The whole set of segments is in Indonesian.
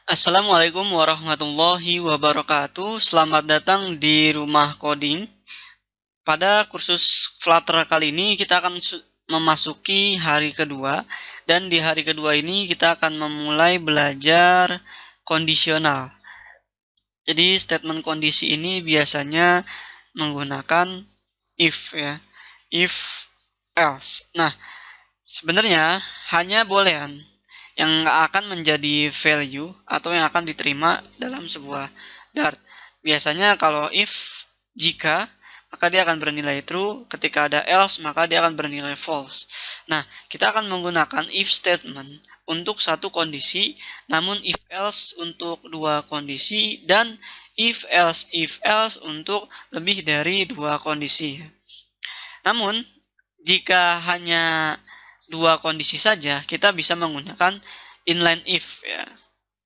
Assalamualaikum warahmatullahi wabarakatuh. Selamat datang di Rumah Coding. Pada kursus Flutter kali ini kita akan memasuki hari kedua, dan di hari kedua ini kita akan memulai belajar kondisional. Jadi statement kondisi ini biasanya menggunakan if ya, if else. Nah, sebenarnya hanya boolean yang akan menjadi value atau yang akan diterima dalam sebuah Dart. Biasanya kalau if, jika, maka dia akan bernilai true. Ketika ada else, maka dia akan bernilai false. Nah, kita akan menggunakan if statement untuk satu kondisi, namun if else untuk dua kondisi, dan if else untuk lebih dari dua kondisi. Namun, jika hanya dua kondisi saja, kita bisa menggunakan inline if ya,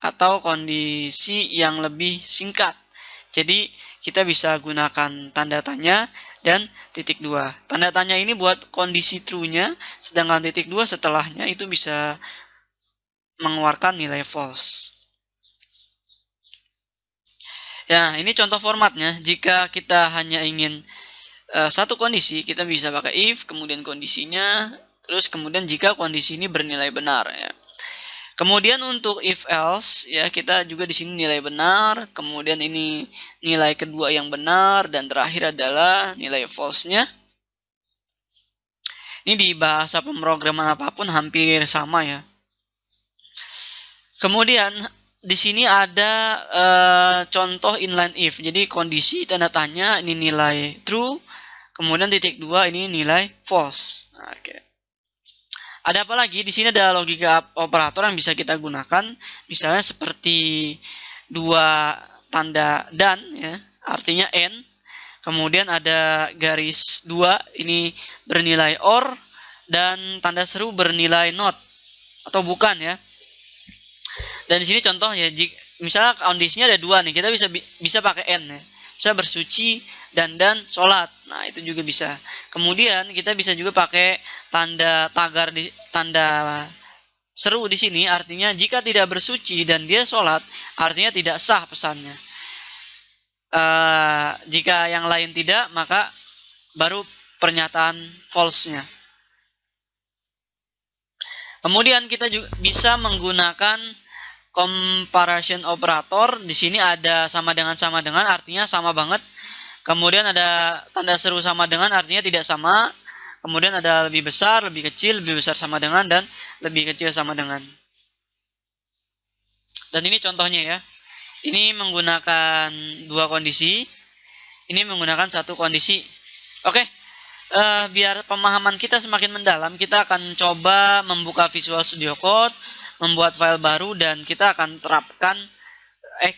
atau kondisi yang lebih singkat. Jadi kita bisa gunakan tanda tanya dan titik dua. Tanda tanya ini buat kondisi true-nya, sedangkan titik dua setelahnya itu bisa mengeluarkan nilai false. Ya, ini contoh formatnya. Jika kita hanya ingin satu kondisi, kita bisa pakai if, kemudian kondisinya, terus kemudian jika kondisi ini bernilai benar ya. Kemudian untuk if else ya, kita juga di sini nilai benar, kemudian ini nilai kedua yang benar, dan terakhir adalah nilai false-nya. Ini di bahasa pemrograman apapun hampir sama ya. Kemudian di sini ada contoh inline if. Jadi kondisi tanda tanya ini nilai true, kemudian titik dua ini nilai false. Oke. Ada apa lagi? Di sini ada logika operator yang bisa kita gunakan, misalnya seperti dua tanda dan ya, artinya and. Kemudian ada garis dua, ini bernilai or, dan tanda seru bernilai not atau bukan ya. Dan di sini contoh ya, misalnya kondisinya ada dua nih, kita bisa pakai and ya. Bisa bersuci dan sholat. Nah, itu juga bisa. Kemudian kita bisa juga pakai tanda tagar di tanda seru di sini, artinya jika tidak bersuci dan dia sholat, artinya tidak sah pesannya. Jika yang lain tidak, maka baru pernyataan false-nya. Kemudian kita juga bisa menggunakan comparison operator. Di sini ada sama dengan artinya sama banget. Kemudian ada tanda seru sama dengan artinya tidak sama. Kemudian ada lebih besar, lebih kecil, lebih besar sama dengan, dan lebih kecil sama dengan. Dan ini contohnya ya. Ini menggunakan dua kondisi. Ini menggunakan satu kondisi. Oke. Biar pemahaman kita semakin mendalam, kita akan coba membuka Visual Studio Code, membuat file baru, dan kita akan terapkan,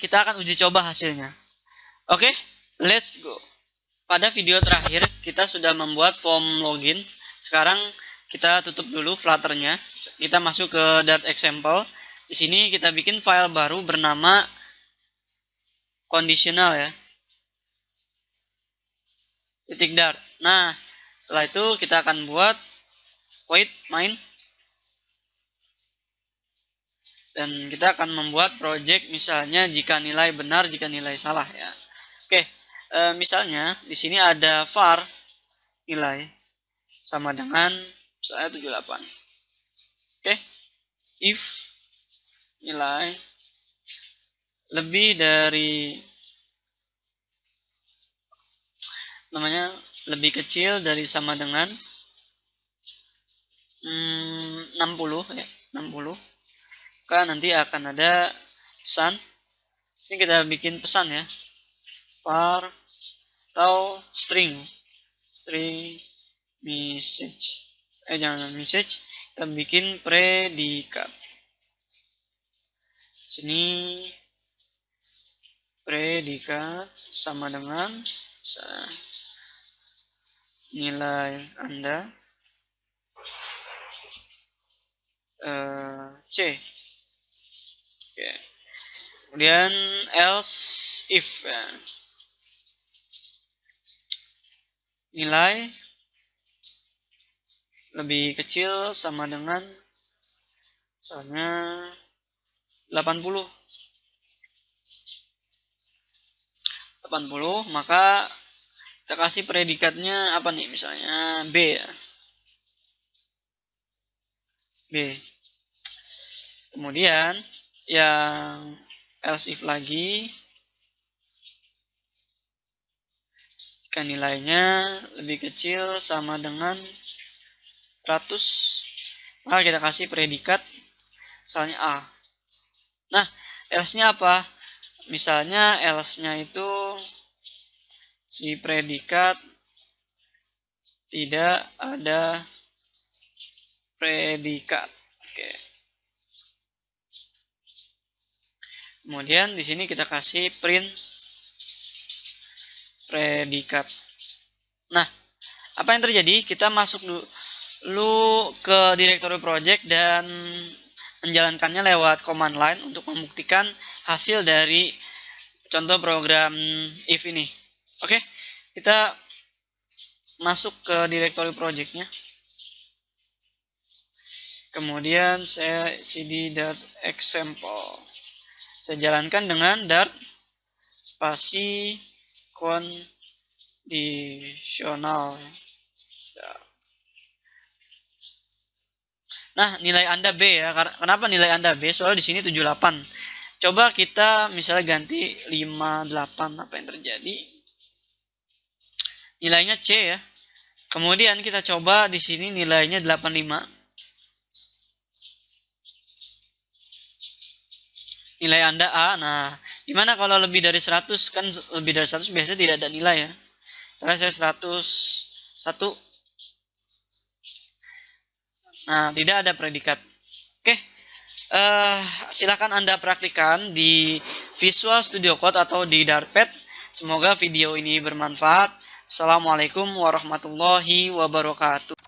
kita akan uji coba hasilnya. Oke, let's go. Pada video terakhir, kita sudah membuat form login. Sekarang kita tutup dulu Flutter-nya. Kita masuk ke Dart example. Di sini kita bikin file baru bernama conditional ya. .dart. Nah, setelah itu kita akan buat void main, dan kita akan membuat project misalnya jika nilai benar, jika nilai salah ya. Oke, misalnya di sini ada var nilai sama dengan misalnya 78. Oke, if nilai lebih dari lebih kecil dari sama dengan 60 ya, 60, maka nanti akan ada pesan. Ini kita bikin pesan ya, var atau string message, jangan message, kita bikin predikat. Sini predikat sama dengan nilai Anda C. Oke. Kemudian else if nilai lebih kecil sama dengan misalnya 80. 80, maka kita kasih predikatnya apa nih, misalnya B ya. B. Kemudian yang else if lagi, jika nilainya lebih kecil sama dengan 100, maka kita kasih predikat misalnya A. Nah, else-nya apa? Misalnya else-nya itu si predikat tidak ada predikat. Oke. Kemudian di sini kita kasih print predikat. Nah, apa yang terjadi? Kita masuk dulu ke directory project dan menjalankannya lewat command line untuk membuktikan hasil dari contoh program if ini. Oke, kita masuk ke directory projectnya. Kemudian saya cd.example. Saya jalankan dengan dart spasi conditional. Nah, nilai Anda B ya. Kenapa nilai Anda B? Soalnya di sini 78. Coba kita misalnya ganti 58, apa yang terjadi? Nilainya C ya. Kemudian kita coba di sini nilainya 85. Nilai Anda A. Nah, gimana kalau lebih dari 100? Kan lebih dari 100 biasanya tidak ada nilai ya. Karena saya 101. Nah, tidak ada predikat. Oke. Silakan Anda praktikkan di Visual Studio Code atau di Dartpad. Semoga video ini bermanfaat. Assalamualaikum warahmatullahi wabarakatuh.